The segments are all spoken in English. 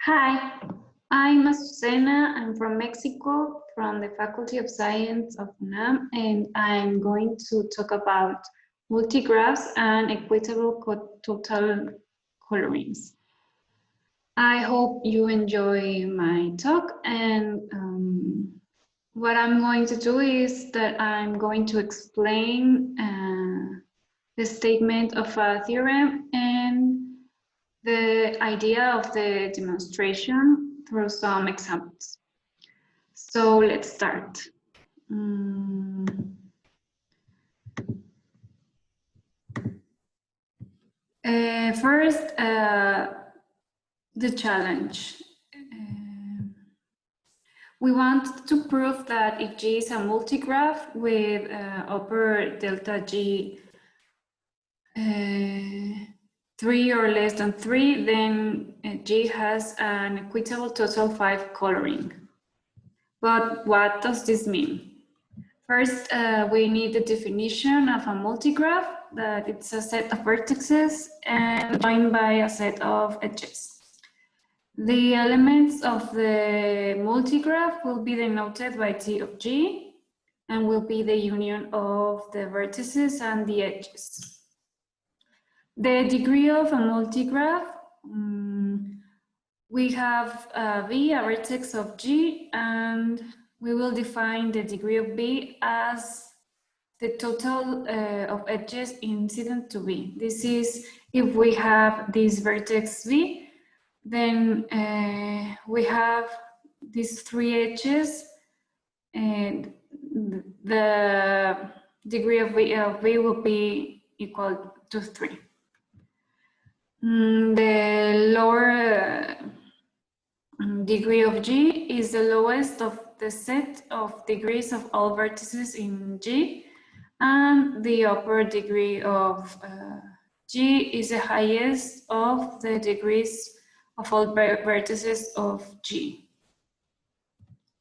Hi, I'm Azucena. I'm from Mexico, from the Faculty of Science of UNAM, and I'm going to talk about multigraphs and equitable total colorings. I hope you enjoy my talk, and what I'm going to do is that I'm going to explain the statement of a theorem and the idea of the demonstration through some examples. So let's start. First, the challenge. We want to prove that if G is a multigraph with upper delta G 3 or less than 3, then G has an equitable total 5 coloring. But what does this mean? First, we need the definition of a multigraph, that it's a set of vertices and joined by a set of edges. The elements of the multigraph will be denoted by T of G and will be the union of the vertices and the edges. The degree of a multigraph, we have V, a vertex of G, and we will define the degree of V as the total of edges incident to V. This is if we have this vertex V, then we have these 3 edges, and the degree of V will be equal to 3. The lower degree of G is the lowest of the set of degrees of all vertices in G, and the upper degree of G is the highest of the degrees of all vertices of G.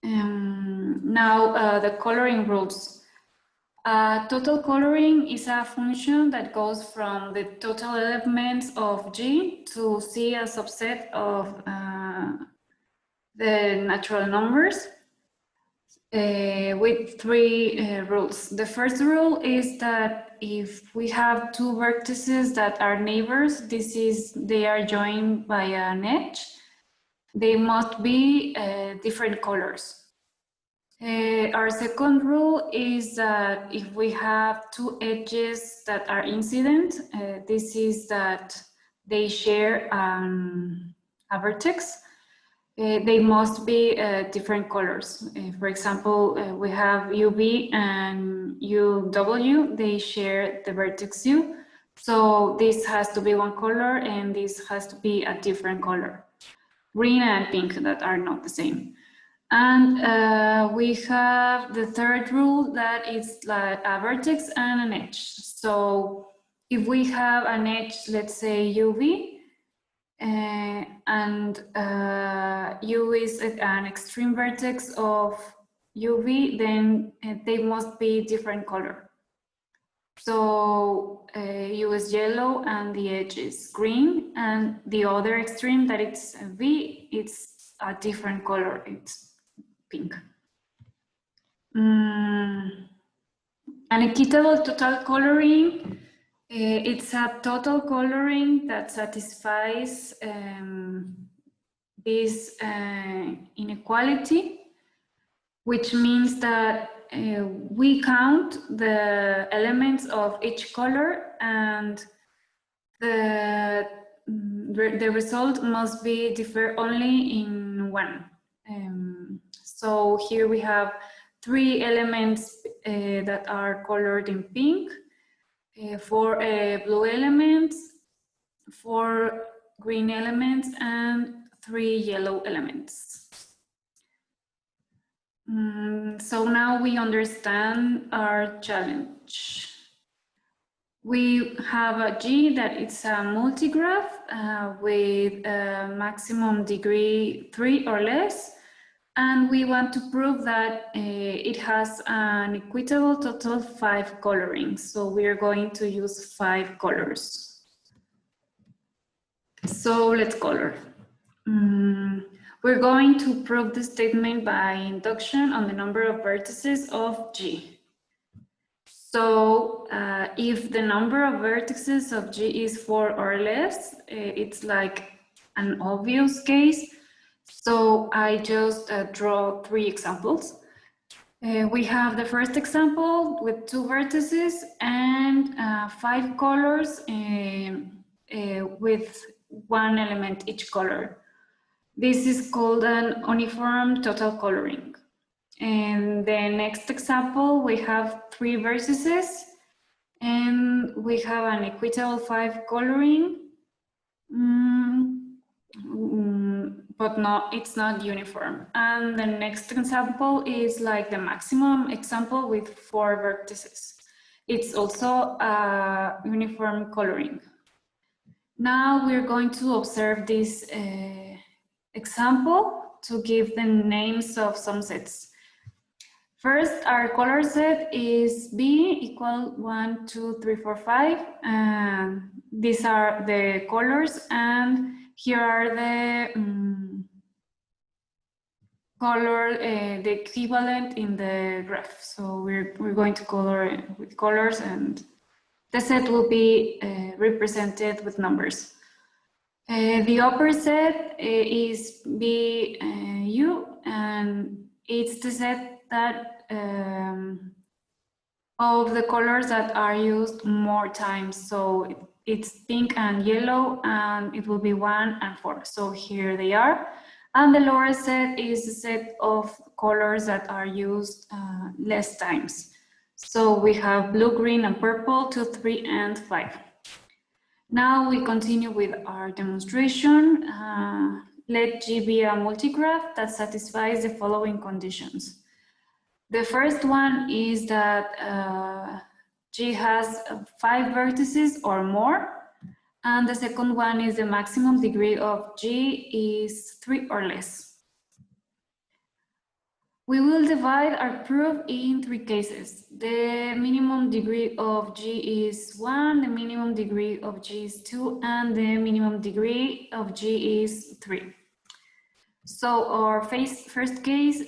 Now the coloring rules. Total coloring is a function that goes from the total elements of G to C, a subset of the natural numbers, with 3 rules. The first rule is that if we have 2 vertices that are neighbors, they are joined by an edge, they must be different colors. Our second rule is that if we have 2 edges that are incident, this is that they share a vertex. They must be different colors. For example, we have UV and UW, they share the vertex U. So this has to be one color and this has to be a different color. Green and pink that are not the same. And we have the third rule that is like a vertex and an edge. So if we have an edge, let's say UV, and U is an extreme vertex of UV, then they must be different color. So U is yellow and the edge is green, and the other extreme that it's V, it's a different color, it's pink. An equitable total coloring, it's a total coloring that satisfies this inequality, which means that we count the elements of each color, and the result must be differ only in one. So here we have 3 elements that are colored in pink, 4 blue elements, 4 green elements, and 3 yellow elements. So now we understand our challenge. We have a G that it's a multigraph with a maximum degree 3 or less, and we want to prove that it has an equitable total 5 colorings. So we are going to use 5 colors. So let's color. we're going to prove the statement by induction on the number of vertices of G. So if the number of vertices of G is 4 or less, it's like an obvious case. So I just draw 3 examples. We have the first example with 2 vertices and 5 colors with 1 element each color. This is called an uniform total coloring. And the next example, we have 3 vertices and we have an equitable 5 coloring, but no, it's not uniform. And the next example is like the maximum example with 4 vertices. It's also a uniform coloring. Now we're going to observe this example to give the names of some sets. First, our color set is B equal 1, 2, 3, 4, 5. And these are the colors, and here are the the equivalent in the graph. So we're going to color with colors, and the set will be represented with numbers. The upper set is BU, and it's the set that of the colors that are used more times. So it's pink and yellow, and it will be 1 and 4. So here they are. And the lower set is the set of colors that are used less times. So we have blue, green, and purple, 2, 3, and 5. Now we continue with our demonstration. Let G be a multigraph that satisfies the following conditions. The first one is that G has 5 vertices or more. And the second one is the maximum degree of G is 3 or less. We will divide our proof in 3 cases. The minimum degree of G is 1, the minimum degree of G is 2, and the minimum degree of G is 3. So our first case,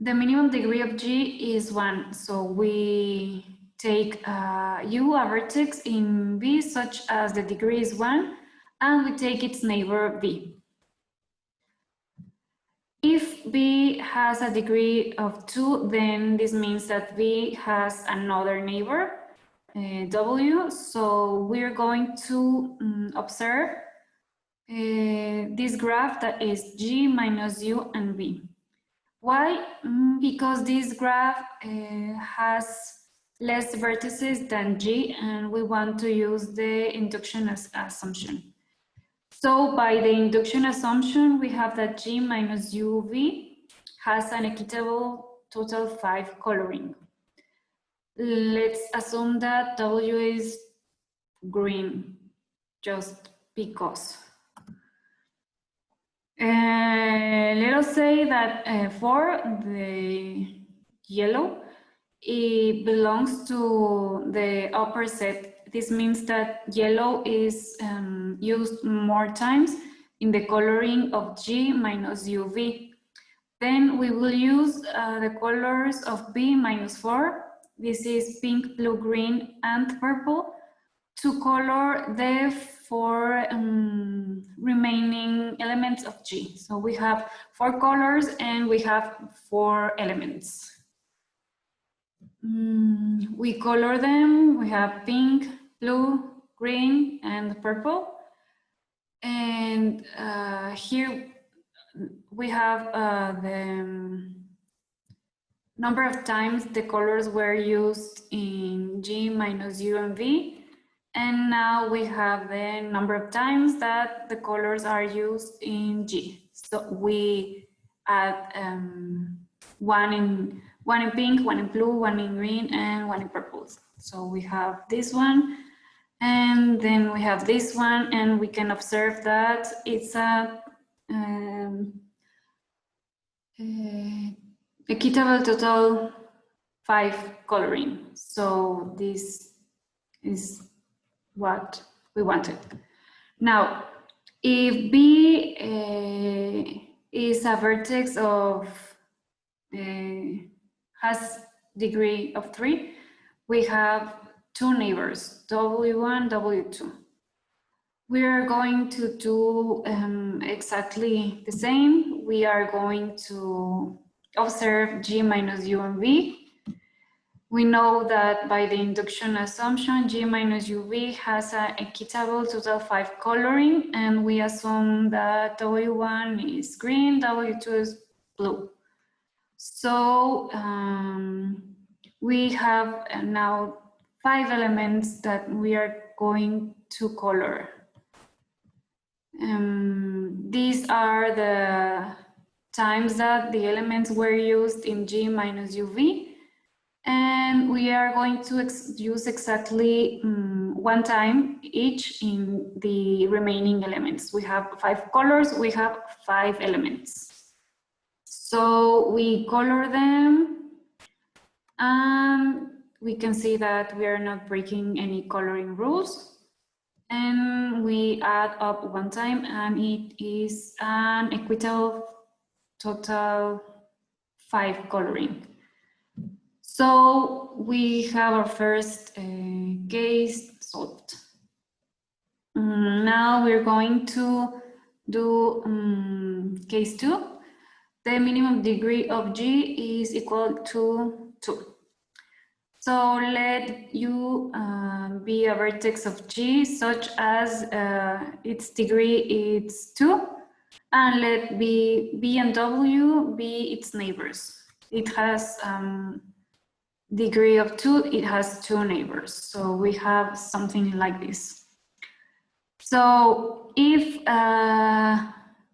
the minimum degree of G is 1. So we take U, a vertex in V such as the degree is 1, and we take its neighbor V. If V has a degree of 2, then this means that V has another neighbor, W. So we're going to observe this graph that is G minus U and V. Why? Because this graph has less vertices than G, and we want to use the induction as assumption. So by the induction assumption, we have that G minus UV has an equitable total 5 coloring. Let's assume that W is green, just because. Let us say that for the yellow, it belongs to the upper set. This means that yellow is used more times in the coloring of G minus UV. Then we will use the colors of B minus 4. This is pink, blue, green, and purple to color the 4 remaining elements of G. So we have 4 colors and we have 4 elements. We color them. We have pink, blue, green, and purple. And here we have the number of times the colors were used in G minus U and V. And now we have the number of times that the colors are used in G. So we add one in pink, 1 in blue, 1 in green, and 1 in purple. So we have this one, and then we have this one, and we can observe that it's a equitable total 5 coloring. So this is what we wanted. Now, If B is a vertex of has degree of 3, we have two neighbors, W1, W2. We are going to do exactly the same. We are going to observe G minus U and V. We know that by the induction assumption, G minus UV has an equitable total 5 coloring, and we assume that W1 is green, W2 is blue. So we have now 5 elements that we are going to color. These are the times that the elements were used in G minus UV. And we are going to use exactly 1 time each in the remaining elements. We have 5 colors, we have 5 elements. So we color them, and we can see that we are not breaking any coloring rules. And we add up 1 time, and it is an equitable total 5 coloring. So we have our first case solved. Now we're going to do case 2. The minimum degree of G is equal to 2. So let U be a vertex of G such as its degree is 2, and let B and W be its neighbors. It has degree of 2, it has 2 neighbors. So we have something like this. So if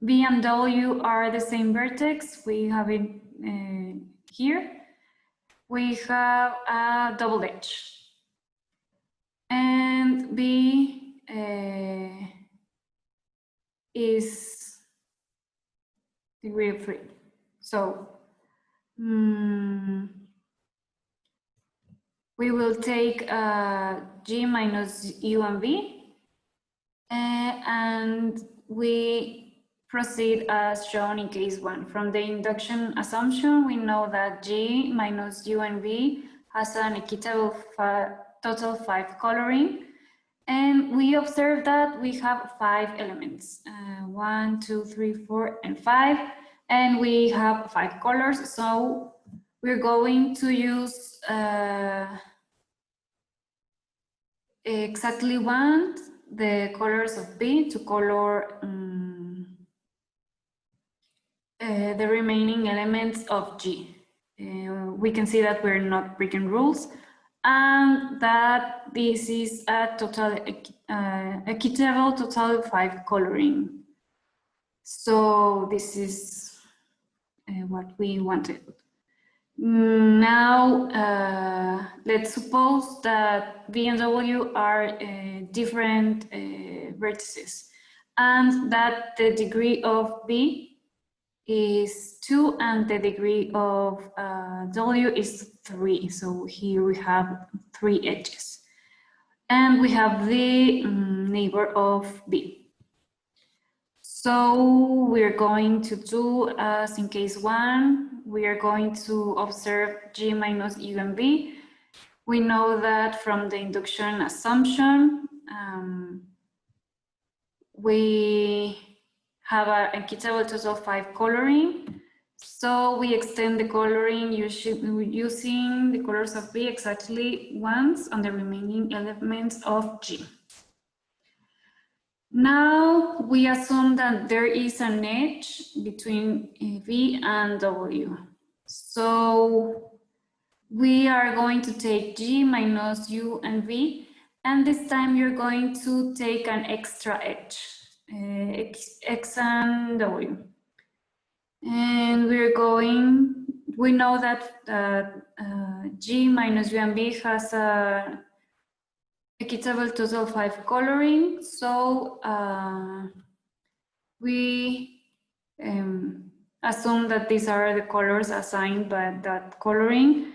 B and W are the same vertex, we have it here. We have a double edge. And B is degree of 3. So we will take G minus U and V, and we proceed as shown in case 1. From the induction assumption, we know that G minus U and V has an equitable total 5 coloring, and we observe that we have 5 elements, 1, 2, 3, 4, and 5, and we have 5 colors. So we're going to use exactly the colors of B to color the remaining elements of G. We can see that we're not breaking rules, and that this is a total equitable total 5 coloring. So this is what we wanted. Now, let's suppose that V and W are different vertices, and that the degree of B is 2 and the degree of W is 3. So here we have 3 edges. And we have the neighbor of B. So we're going to do as in case 1, we are going to observe G minus U and V. We know that from the induction assumption, we have an equitable total 5 coloring. So we extend the coloring using the colors of B exactly once on the remaining elements of G. Now we assume that there is an edge between V and W. So we are going to take G minus U and V, and this time you're going to take an extra edge, X and W. And we know that G minus U and V has a equitable total 5 coloring, so we assume that these are the colors assigned by that coloring,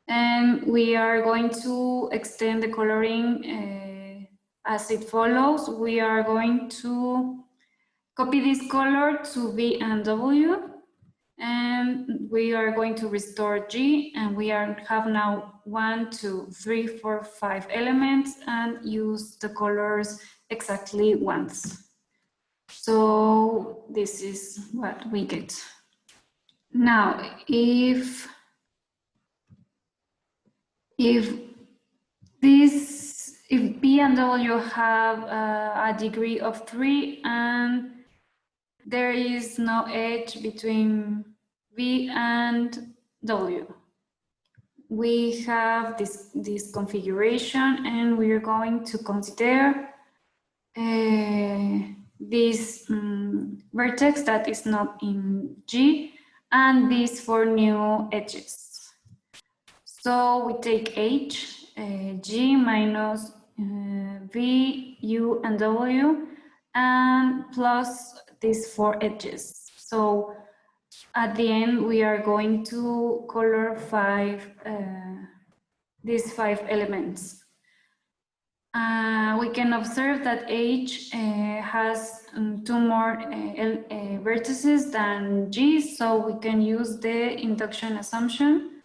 and we are going to extend the coloring as it follows. We are going to copy this color to V and W, and we are going to restore G, and we have now 1, 2, 3, 4, 5 elements, and use the colors exactly once. So this is what we get. Now, if P and W have a degree of 3 and there is no edge between V and W, we have this configuration, and we are going to consider this vertex that is not in G and these 4 new edges. So we take H, G minus V, U, and W, and plus these 4 edges. So at the end, we are going to color these 5 elements. We can observe that H has 2 more vertices than G, so we can use the induction assumption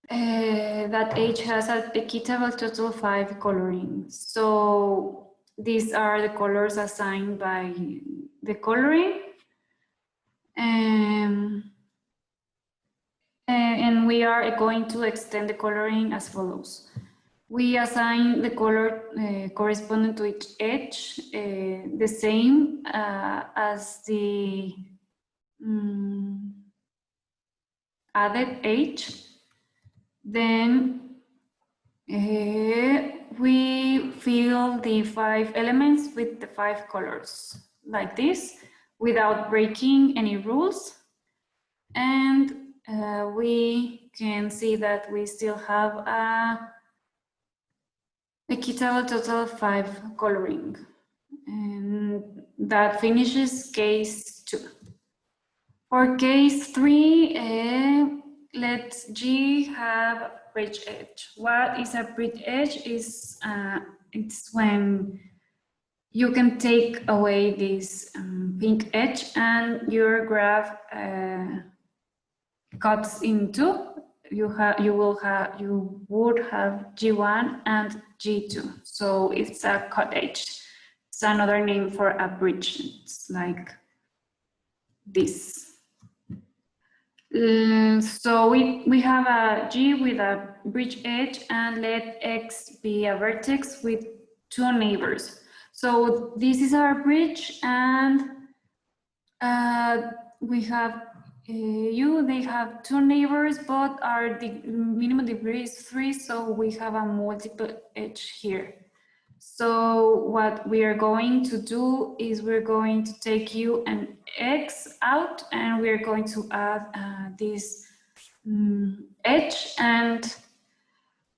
that H has an equitable total 5 coloring. So these are the colors assigned by the coloring. And we are going to extend the coloring as follows. We assign the color corresponding to each edge the same as the added H. Then we fill the 5 elements with the 5 colors like this without breaking any rules. And we can see that we still have a equitable total 5 coloring. And that finishes case 2. For case 3, let G have bridge edge. What is a bridge edge? It's when you can take away this pink edge and your graph cuts in 2. You would have G1 and G2. So it's a cut edge. It's another name for a bridge. It's like this. So we have a G with a bridge edge, and let X be a vertex with 2 neighbors. So this is our bridge, and we have U, they have 2 neighbors, but our minimum degree is 3, so we have a multiple edge here. So what we are going to do is we're going to take U and X out, and we're going to add this edge, and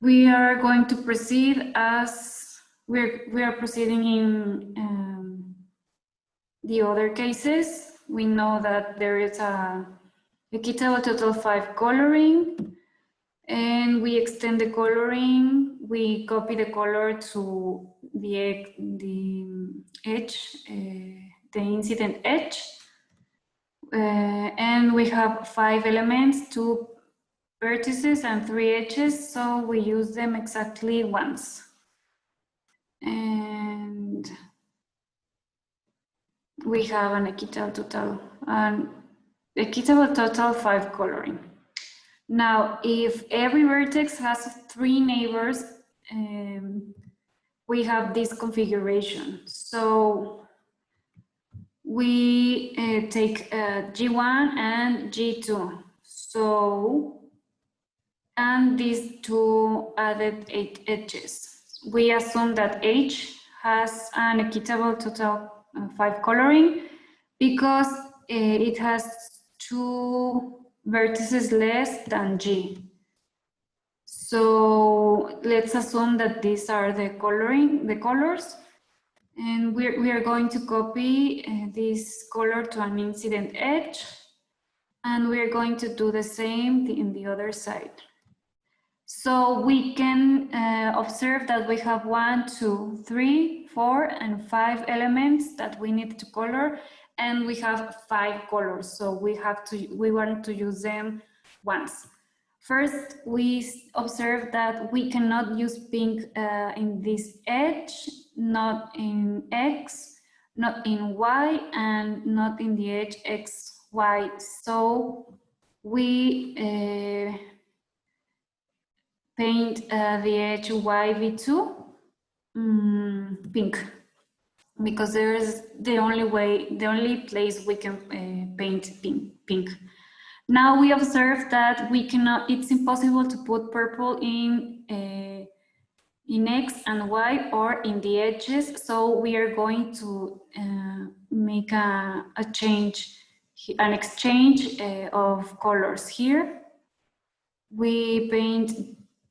we are going to proceed as we are proceeding in the other cases. We know that there is a equitable total 5 coloring, and we extend the coloring. We copy the color to the edge, the incident edge, and we have 5 elements, 2 vertices and 3 edges, so we use them exactly once. And we have an equitable total 5 coloring. Now, if every vertex has 3 neighbors, we have this configuration. So we take G1 and G2. So, and these 2 added 8 edges. We assume that H has an equitable total 5 coloring because it has 2 vertices less than G. So let's assume that these are the colors, and we are going to copy this color to an incident edge, and we are going to do the same in the other side. So we can observe that we have 1, 2, 3, 4, and 5 elements that we need to color, and we have 5 colors, so we want to use them once. First, we observe that we cannot use pink in this edge, not in X, not in Y, and not in the edge X, Y. So we paint the edge YV2 pink, because there is the only place we can paint pink. Now we observe that it's impossible to put purple in X and Y or in the edges, so we are going to make an exchange of colors here. We paint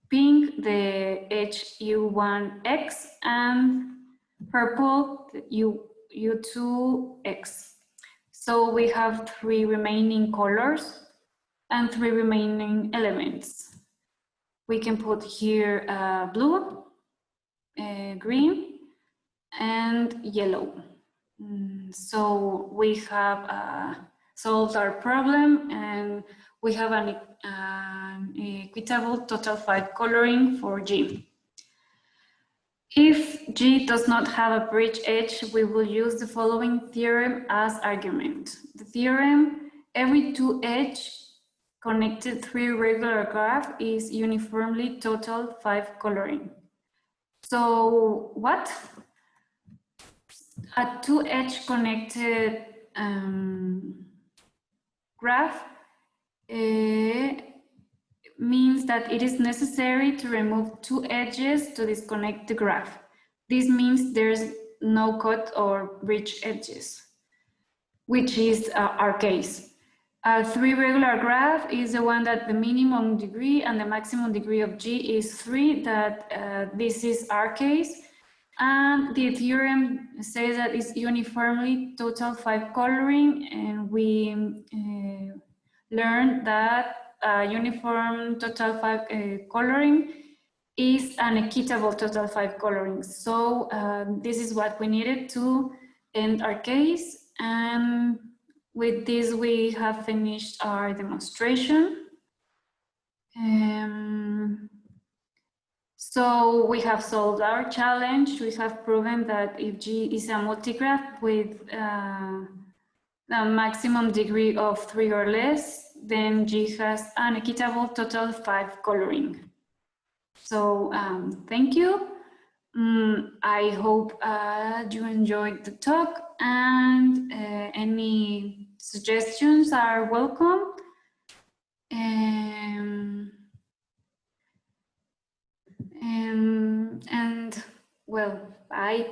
pink the edge U1X and purple the U2X. So we have 3 remaining colors and 3 remaining elements. We can put here blue, green, and yellow. So we have solved our problem, and we have an equitable total 5 coloring for G. If G does not have a bridge edge, we will use the following theorem as argument. The theorem: every 2 edge connected 3 regular graph is uniformly total 5 coloring. So what? A 2 edge connected graph means that it is necessary to remove 2 edges to disconnect the graph. This means there's no cut or bridge edges, which is our case. A 3 regular graph is the one that the minimum degree and the maximum degree of G is 3, that this is our case. And the theorem says that it's uniformly total 5 coloring, and we learned that uniform total 5 coloring is an equitable total 5 coloring. So this is what we needed to end our case, and with this we have finished our demonstration. So we have solved our challenge. We have proven that if G is a multigraph with a maximum degree of 3 or less, then G has an equitable total 5 coloring. So thank you. I hope you enjoyed the talk, and any suggestions are welcome. And well, bye.